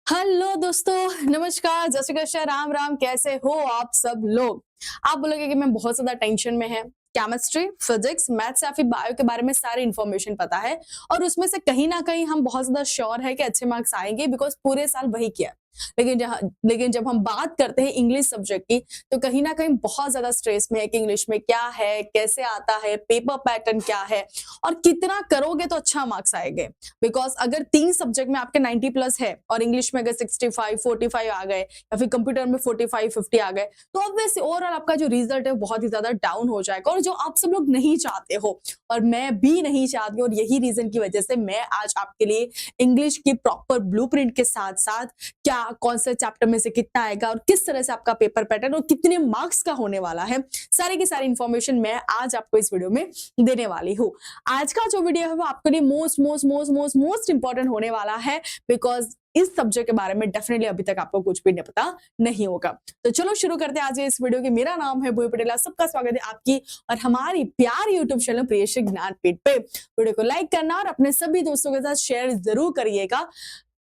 Hello दोस्तों, नमस्कार, जय श्री कृष्ण, राम राम। कैसे हो आप सब लोग? आप बोलोगे कि मैं बहुत ज्यादा टेंशन में है। केमिस्ट्री, फिजिक्स, मैथ्स या फिर बायो के बारे में सारी इंफॉर्मेशन पता है और उसमें से कहीं ना कहीं हम बहुत ज्यादा श्योर है कि अच्छे मार्क्स आएंगे बिकॉज पूरे साल वही किया। लेकिन जब हम बात करते हैं इंग्लिश सब्जेक्ट की, तो कहीं ना कहीं बहुत ज्यादा स्ट्रेस में है कि इंग्लिश में क्या है, कैसे आता है, पेपर पैटर्न क्या है और कितना करोगे तो अच्छा मार्क्स आएंगे। बिकॉज अगर 3 सब्जेक्ट में आपके 90 प्लस है और इंग्लिश में अगर 65 45 आ गए या फिर कंप्यूटर में 45 50 आ गए, तो ऑब्वियसली ओवरऑल आपका जो रिजल्ट है बहुत ही ज्यादा डाउन हो जाएगा और जो आप सब लोग नहीं चाहते हो और मैं भी नहीं चाहती हूँ। और यही रीजन की वजह से मैं आज आपके लिए इंग्लिश की प्रॉपर ब्लूप्रिंट के साथ साथ क्या कौन से चैप्टर में से कितना आएगा और किस तरह से आपका पेपर पैटर्न और कितने मार्क्स का होने वाला है, सारी की सारी इंफॉर्मेशन मैं आज आपको इस वीडियो में देने वाली हूँ। आज का जो वीडियो है वो आपके लिए most most most most most important होने वाला है बिकॉज इस सब्जेक्ट के बारे में डेफिनेटली अभी तक आपको कुछ भी नहीं पता नहीं होगा। तो चलो शुरू करते हैं आज इस वीडियो की। मेरा नाम है भूमि पटेला, सबका स्वागत है आपकी और हमारी प्यारी यूट्यूब चैनल प्रियशिक ज्ञानपीठ पे। वीडियो को लाइक करना और अपने सभी दोस्तों के साथ शेयर जरूर करिएगा।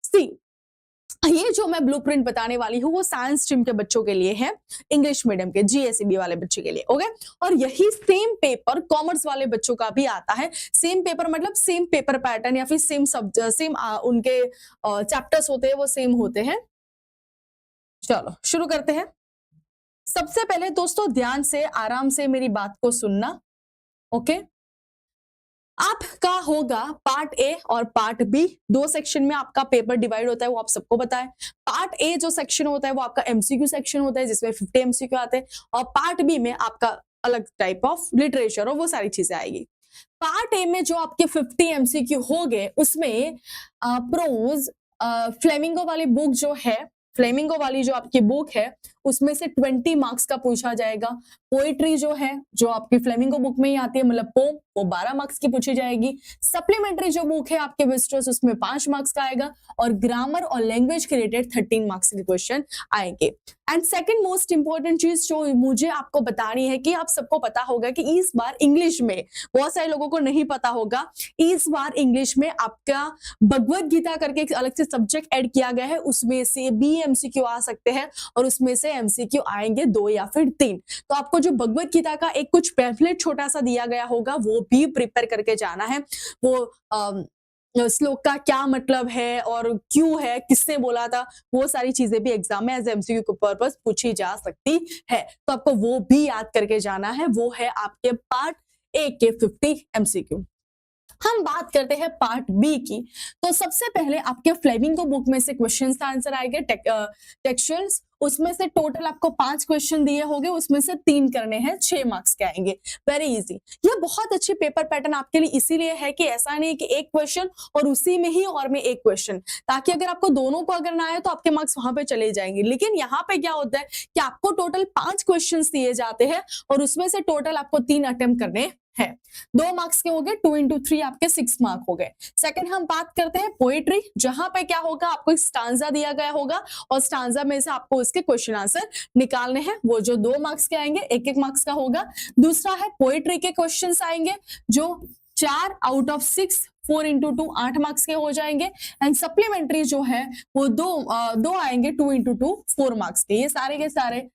सी, ये जो मैं ब्लूप्रिंट बताने वाली हूँ वो साइंस स्ट्रीम के बच्चों के लिए है, इंग्लिश मीडियम के जीएसईबी वाले बच्चे के लिए। ओके, और यही सेम पेपर कॉमर्स वाले बच्चों का भी आता है। सेम पेपर मतलब सेम पेपर पैटर्न या फिर सेम उनके चैप्टर्स होते हैं वो सेम होते हैं। चलो शुरू करते हैं। सबसे पहले दोस्तों ध्यान से आराम से मेरी बात को सुनना। ओके, आपका होगा पार्ट ए और पार्ट बी, 2 सेक्शन में आपका पेपर डिवाइड होता है, वो आप सबको पता है। पार्ट ए जो सेक्शन होता है वो आपका एमसीक्यू सेक्शन होता है जिसमें 50 एमसीक्यू आते हैं और पार्ट बी में आपका अलग टाइप ऑफ लिटरेचर और वो सारी चीजें आएगी। पार्ट ए में जो आपके 50 एमसीक्यू हो गए उसमें प्रोज, फ्लेमिंगो वाली बुक जो है, फ्लेमिंगो वाली जो आपकी बुक है उसमें से 20 मार्क्स का पूछा जाएगा। पोइट्री जो है जो आपकी फ्लेमिंगो बुक में ही आती है मतलब पोम, वो 12 मार्क्स की पूछी जाएगी। सप्लीमेंट्री जो बुक है आपके विजिटर्स उसमें 5 मार्क्स का आएगा और ग्रामर और लैंग्वेज के रिलेटेड 13 मार्क्स के क्वेश्चन आएंगे। एंड सेकंड मोस्ट इंपॉर्टेंट चीज जो मुझे आपको बतानी है कि आप सबको पता होगा कि इस बार इंग्लिश में, बहुत सारे लोगों को नहीं पता होगा, इस बार इंग्लिश में आपका भगवत गीता करके एक अलग से सब्जेक्ट ऐड किया गया है, उसमें से भी एमसीक्यू आ सकते हैं और उसमें से एमसीक्यू आएंगे 2 या फिर 3। तो आपको जो भगवत गीता का एक कुछ पैम्फलेट छोटा सा दिया गया होगा वो भी प्रिपेयर करके जाना है। वो श्लोक का क्या मतलब है और क्यों है, किसने बोला था, वो सारी चीजें भी एग्जाम में एज एमसीक्यू पर्पस पूछी जा सकती है, तो आपको वो भी याद करके जाना है। वो है आपके पार्ट ए के 50 एमसीक्यू। हम बात करते हैं पार्ट बी की, तो सबसे पहले आपके फ्लेमिंगो बुक में से क्वेश्चंस का आंसर आएंगे टेक्सचर्स, उसमें से टोटल आपको 5 क्वेश्चन दिए होंगे, उसमें से 3 करने हैं, 6 मार्क्स के आएंगे। Very easy. ये बहुत अच्छी पेपर पैटर्न आपके लिए इसीलिए है कि ऐसा नहीं कि एक क्वेश्चन और उसी में ही और में एक क्वेश्चन, ताकि अगर आपको दोनों को अगर ना आए तो आपके मार्क्स वहां पे चले जाएंगे। लेकिन यहाँ पे क्या होता है कि आपको टोटल 5 क्वेश्चन दिए जाते हैं और उसमें से टोटल आपको 3 अटेम्प्ट करने है। 2 मार्क्स के हो गए, 2 इंटू 3 आपके 6 मार्क हो गए। सेकंड हम बात करते हैं पोएट्री, जहां पे क्या होगा आपको एक स्टांजा दिया गया होगा और स्टांजा में से आपको उसके क्वेश्चन आंसर निकालने हैं, वो जो 2 मार्क्स के आएंगे, 1-1 मार्क्स का होगा। दूसरा है पोएट्री के क्वेश्चंस आएंगे जो 4 आउट ऑफ 6, 4 इंटू 2 8 मार्क्स के हो जाएंगे। एंड सप्लीमेंट्री जो है वो दो आएंगे, 2 इंटू 2 4 मार्क्स के। ये सारे के सारे,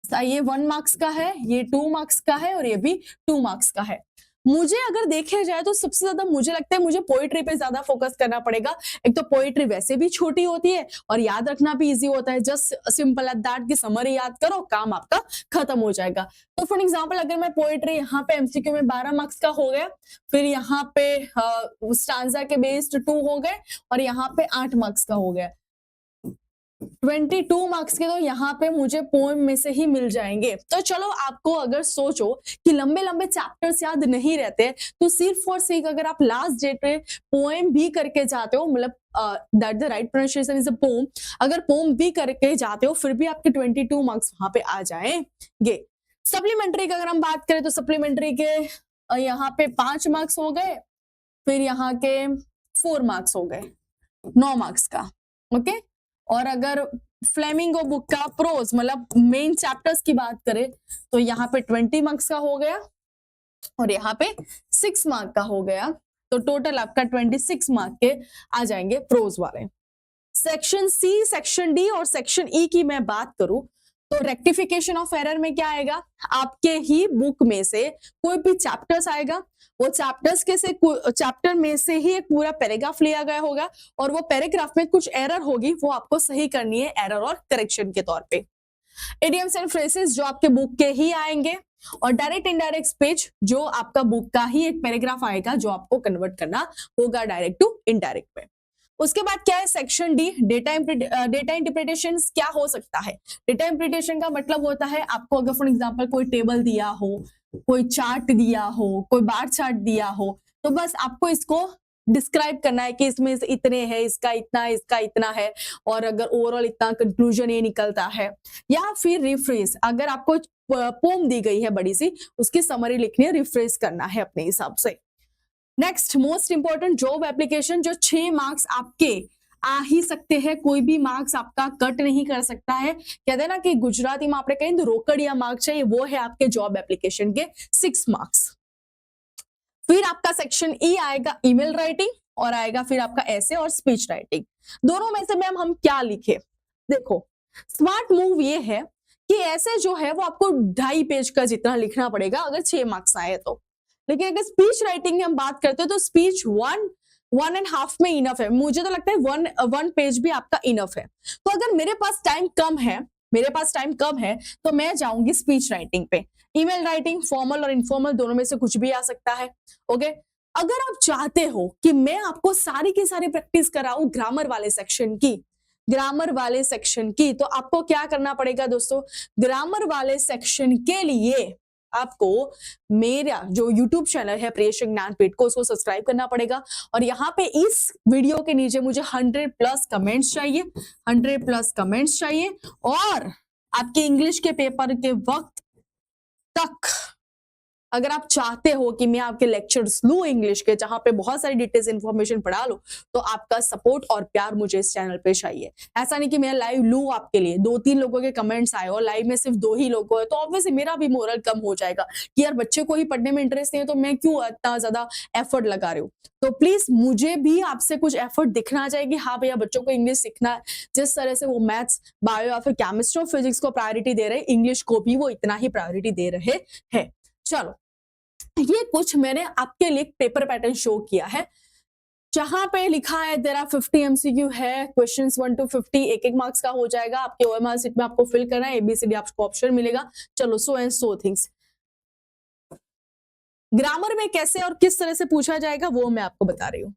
ये 1 मार्क्स का है, ये 2 मार्क्स का है और ये भी 2 मार्क्स का है। मुझे अगर देखे जाए तो सबसे ज्यादा मुझे लगता है मुझे पोएट्री पे ज्यादा फोकस करना पड़ेगा। एक तो पोएट्री वैसे भी छोटी होती है और याद रखना भी इजी होता है। जस्ट सिंपल एट दैट की समरी याद करो, काम आपका खत्म हो जाएगा। तो फॉर एग्जांपल अगर मैं पोएट्री यहाँ पे एमसीक्यू में 12 मार्क्स का हो गया, फिर यहाँ पे स्टांजा के बेस्ड 2 हो गए और यहाँ पे 8 मार्क्स का हो गया, 22 मार्क्स के तो यहाँ पे मुझे पोएम में से ही मिल जाएंगे। तो चलो आपको अगर सोचो कि लंबे लंबे चैप्टर्स याद नहीं रहते तो सिर्फ और सिर्फ अगर आप लास्ट डेट पे पोएम भी करके जाते हो, मतलब that the right pronunciation is a poem, अगर पोम भी करके जाते हो फिर भी आपके 22 मार्क्स वहां पे आ जाएंगे। सप्लीमेंट्री की अगर हम बात करें तो सप्लीमेंट्री के यहाँ पे 5 मार्क्स हो गए, फिर यहाँ के 4 मार्क्स हो गए, 9 मार्क्स का। ओके, और अगर फ्लेमिंगो बुक का प्रोज मतलब मेन चैप्टर्स की बात करें तो यहाँ पे 20 मार्क्स का हो गया और यहाँ पे 6 मार्क का हो गया, तो टोटल आपका 26 मार्क के आ जाएंगे प्रोज वाले। सेक्शन सी, सेक्शन डी और सेक्शन ई की मैं बात करूं तो रेक्टिफिकेशन ऑफ एरर में क्या आएगा, आपके ही बुक में से कोई भी चैप्टर्स आएगा, वो चैप्टर्स के से चैप्टर में से ही एक पूरा पैराग्राफ लिया गया होगा और वो पैराग्राफ में कुछ एरर होगी, वो आपको सही करनी है एरर और करेक्शन के तौर पे। इडियम्स एंड फ्रेजेस जो आपके बुक के ही आएंगे और डायरेक्ट इनडायरेक्ट स्पीच जो आपका बुक का ही एक पैराग्राफ आएगा जो आपको कन्वर्ट करना होगा डायरेक्ट टू इनडायरेक्ट में। उसके बाद क्या है सेक्शन डी, डेटा इंटरप्रिटेशन क्या हो सकता है। डेटा इंटरप्रिटेशन का मतलब होता है आपको अगर फॉर एग्जांपल कोई टेबल दिया हो, कोई चार्ट दिया हो, कोई बार चार्ट दिया हो, तो बस आपको इसको डिस्क्राइब करना है कि इसमें से इतने हैं, इसका इतना, इसका इतना है और अगर ओवरऑल इतना कंक्लूजन ये निकलता है। या फिर रिफ्रेज, अगर आपको पोम दी गई है बड़ी सी, उसकी समरी लिखनी है, रिफ्रेज करना है अपने हिसाब से। Next most important job application, जो 6 मार्क्स आपके आ ही सकते हैं, कोई भी मार्क्स आपका कट नहीं कर सकता है। कहते हैं ना कि गुजराती में आपने कहीं तो रोकड़िया मार्क्स चाहिए, वो है आपके जॉब एप्लीकेशन के 6 मार्क्स। फिर आपका सेक्शन ई आएगा ईमेल राइटिंग और आएगा फिर आपका ऐसे और स्पीच राइटिंग। दोनों में से मैम हम क्या लिखे, देखो स्मार्ट मूव ये है कि ऐसे जो है वो आपको 2.5 पेज का जितना लिखना पड़ेगा अगर 6 मार्क्स आए तो। लेकिन अगर स्पीच राइटिंग की हम बात करते हैं तो स्पीच 1.5 में इनफ है। मुझे तो लगता है 1 पेज भी आपका इनफ है। तो अगर मेरे पास टाइम कम है तो मैं जाऊंगी स्पीच राइटिंग पे। ईमेल राइटिंग फॉर्मल और इनफॉर्मल दोनों में से कुछ भी आ सकता है। ओके, अगर आप चाहते हो कि मैं आपको सारी की सारी प्रैक्टिस कराऊं ग्रामर वाले सेक्शन की, तो आपको क्या करना पड़ेगा दोस्तों, ग्रामर वाले सेक्शन के लिए आपको मेरा जो YouTube चैनल है प्रियेश ज्ञानपीठ को, उसको सब्सक्राइब करना पड़ेगा। और यहाँ पे इस वीडियो के नीचे मुझे 100+ कमेंट्स चाहिए, 100+ कमेंट्स चाहिए। और आपके इंग्लिश के पेपर के वक्त तक अगर आप चाहते हो कि मैं आपके लेक्चर्स लूं इंग्लिश के, जहां पे बहुत सारी डिटेल्स इंफॉर्मेशन पढ़ा लूं, तो आपका सपोर्ट और प्यार मुझे इस चैनल पे चाहिए। ऐसा नहीं कि मैं लाइव लूं आपके लिए, 2-3 लोगों के कमेंट्स आए और लाइव में सिर्फ 2 ही लोग हैं, तो ऑब्वियसली मेरा भी मोरल कम हो जाएगा कि यार बच्चे को ही पढ़ने में इंटरेस्ट नहीं है तो मैं क्यों इतना ज्यादा एफर्ट लगा रही हूँ। तो प्लीज मुझे भी आपसे कुछ एफर्ट दिखना चाहिए कि हाँ भैया बच्चों को इंग्लिश सीखना है। जिस तरह से वो मैथ्स, बायो या फिर केमिस्ट्री और फिजिक्स को प्रायोरिटी दे रहे हैं, इंग्लिश को भी वो इतना ही प्रायोरिटी दे रहे हैं। चलो, ये कुछ मैंने आपके लिए पेपर पैटर्न शो किया है जहां पे लिखा है तेरा 50 MCQ है, क्वेश्चंस 1 to 50 1 मार्क्स का हो जाएगा। आपके OMR सीट में आपको फिल करना है, ABCD आपको ऑप्शन मिलेगा। चलो, so and so things. Grammar में कैसे और किस तरह से पूछा जाएगा वो मैं आपको बता रही हूँ।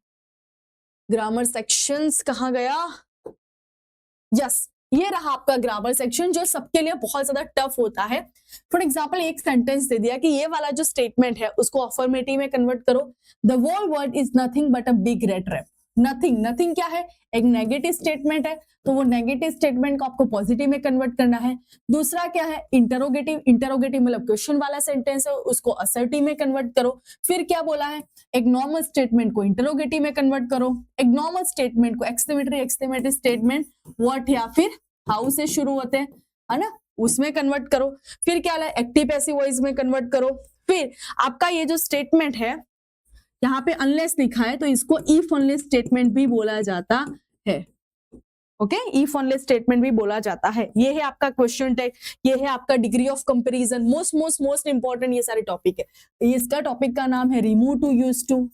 ग्रामर सेक्शंस कहाँ गया, यस ये रहा आपका ग्रामर सेक्शन, जो सबके लिए बहुत ज्यादा टफ होता है। फॉर एग्जाम्पल एक सेंटेंस दे दिया कि ये वाला जो स्टेटमेंट है उसको अफर्मेटिव में कन्वर्ट करो। The whole word is nothing but a big red trap. Nothing क्या है, एक नेगेटिव स्टेटमेंट है, तो वो नेगेटिव स्टेटमेंट को आपको पॉजिटिव में कन्वर्ट करना है। दूसरा क्या है, इंटरोगेटिव मतलब क्वेश्चन वाला सेंटेंस है, उसको असर्टिव में कन्वर्ट करो। फिर क्या बोला है, एक नॉर्मल स्टेटमेंट को इंटरोगेटिव में कन्वर्ट करो, एक नॉर्मल स्टेटमेंट को एक्सक्लेमेटरी स्टेटमेंट व्हाट या फिर हाउ से शुरू होते हैं, है ना, उसमें कन्वर्ट करो। फिर क्या है, एक्टिव पैसिव वॉइस में कन्वर्ट करो। फिर आपका ये जो स्टेटमेंट है यहाँ पे अनलेस लिखा है, तो इसको इफ अनलेस स्टेटमेंट भी बोला जाता है। ओके, इफ अनलेस स्टेटमेंट भी बोला जाता है। ये है आपका क्वेश्चन टैग, ये है आपका degree of comparison. Most important ये सारे टॉपिक है। इसका टॉपिक का नाम है रिमूव टू यूज टू,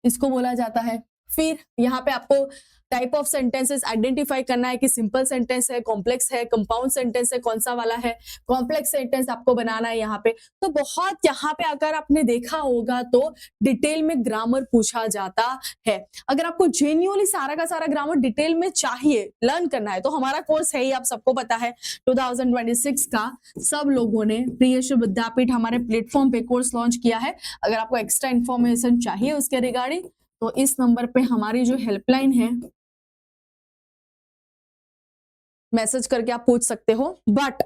इसको बोला जाता है। फिर यहाँ पे आपको टाइप ऑफ सेंटेंसेस आइडेंटिफाई करना है कि सिंपल सेंटेंस है, कॉम्प्लेक्स है, कंपाउंड सेंटेंस है, कौन सा वाला है। कॉम्प्लेक्स सेंटेंस आपको बनाना है यहाँ पे। तो बहुत यहाँ पे अगर आपने देखा होगा तो डिटेल में ग्रामर पूछा जाता है। अगर आपको जेन्युइनली सारा का सारा ग्रामर डिटेल में चाहिए, लर्न करना है, तो हमारा कोर्स है ही, आप सबको पता है 2026 का सब लोगों ने प्रियेश विद्यापीठ हमारे प्लेटफॉर्म पे कोर्स लॉन्च किया है। अगर आपको एक्स्ट्रा इन्फॉर्मेशन चाहिए उसके रिगार्डिंग, तो इस नंबर पे हमारी जो हेल्पलाइन है मैसेज करके आप पूछ सकते हो। बट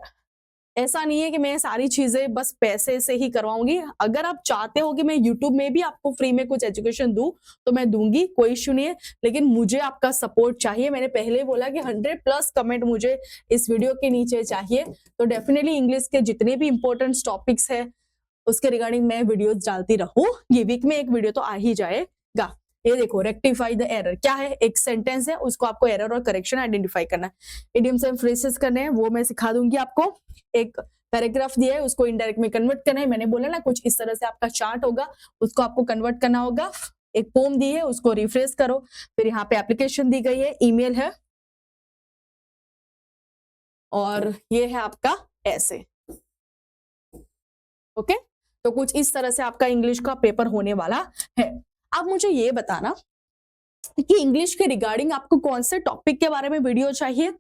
ऐसा नहीं है कि मैं सारी चीजें बस पैसे से ही करवाऊंगी। अगर आप चाहते हो कि मैं YouTube में भी आपको फ्री में कुछ एजुकेशन दूं तो मैं दूंगी, कोई इश्यू नहीं है। लेकिन मुझे आपका सपोर्ट चाहिए। मैंने पहले बोला कि 100+ कमेंट मुझे इस वीडियो के नीचे चाहिए। तो डेफिनेटली इंग्लिश के जितने भी इंपॉर्टेंट टॉपिक्स है उसके रिगार्डिंग मैं वीडियोज डालती रहूं। ये वीक में एक वीडियो तो आ ही जाएगा। ये देखो रेक्टिफाई द एरर क्या है, एक सेंटेंस है उसको आपको एरर और करेक्शन आइडेंटिफाई करना है। इडियम्स एंड फ्रेजेस करने हैं वो मैं सिखा दूंगी आपको। एक पैराग्राफ दिया है उसको इनडायरेक्ट में कन्वर्ट करना है, मैंने बोला ना कुछ इस तरह से आपका चार्ट होगा, उसको आपको कन्वर्ट करना होगा। एक पोम दी है उसको रिफ्रेश करो, फिर यहाँ पे एप्लीकेशन दी गई है, ईमेल है और ये है आपका ऐसे। ओके, तो कुछ इस तरह से आपका इंग्लिश का पेपर होने वाला है। अब मुझे ये बताना कि इंग्लिश के रिगार्डिंग आपको कौन से टॉपिक के बारे में वीडियो चाहिए,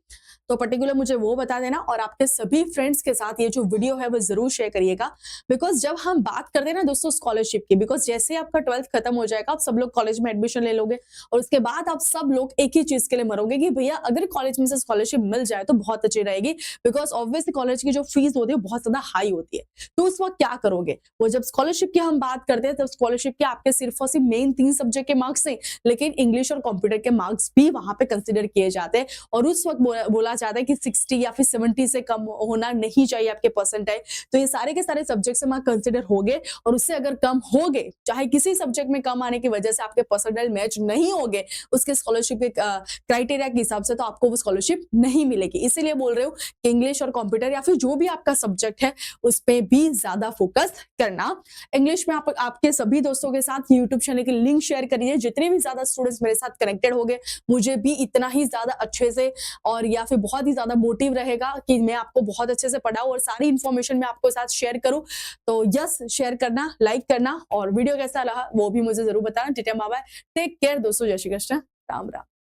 तो पर्टिकुलर मुझे वो बता देना और आपके सभी फ्रेंड्स के साथ ये जो वीडियो है वो जरूर शेयर करिएगा। बिकॉज जब हम बात करते हैं ना दोस्तों स्कॉलरशिप की, बिकॉज जैसे ही आपका 12th खत्म हो जाएगा आप सब लोग कॉलेज में एडमिशन ले लोगे और उसके बाद आप सब लोग एक ही चीज के लिए मरोगे कि भैया अगर कॉलेज में से स्कॉलरशिप मिल जाए तो बहुत अच्छी रहेगी, बिकॉज ऑब्वियसली कॉलेज की जो फीस होती है बहुत ज्यादा हाई होती है। तो उस वक्त क्या करोगे, वो जब स्कॉलरशिप की हम बात करते हैं तब स्कॉलरशिप के आपके सिर्फ और सिर्फ मेन 3 सब्जेक्ट के मार्क्स नहीं, लेकिन इंग्लिश और कंप्यूटर के मार्क्स भी वहां पे कंसिडर किए जाते हैं और उस वक्त बोला जाता है कि 60 या फिर 70 से कम होना नहीं चाहिए आपके परसेंटाइल। तो ये सारे के सारे सब्जेक्ट से मार्क कंसिडर होंगे और उससे अगर कम होगे, चाहे किसी सब्जेक्ट में कम आने की वजह से आपके परसेंटाइल मैच नहीं होंगे उसके स्कॉलरशिप के क्राइटेरिया के हिसाब से, तो आपको वो स्कॉलरशिप नहीं मिलेगी। इसीलिए बोल रहे हो कि इंग्लिश और कंप्यूटर या फिर जो भी आपका सब्जेक्ट है उस पर भी ज्यादा फोकस करना। इंग्लिश में आप आपके सभी दोस्तों के साथ यूट्यूब चैनल की लिंक शेयर करिए, जितने भी ज्यादा स्टूडेंट्स मेरे साथ कनेक्टेड हो गए मुझे भी इतना ही ज्यादा अच्छे से और या फिर बहुत ही ज्यादा मोटिव रहेगा कि मैं आपको बहुत अच्छे से पढ़ाऊं और सारी इंफॉर्मेशन मैं आपको साथ शेयर करूं। तो यस, शेयर करना, लाइक करना और वीडियो कैसा रहा वो भी मुझे जरूर बताना। टेक केयर दोस्तों, जय श्री कृष्ण, राम राम।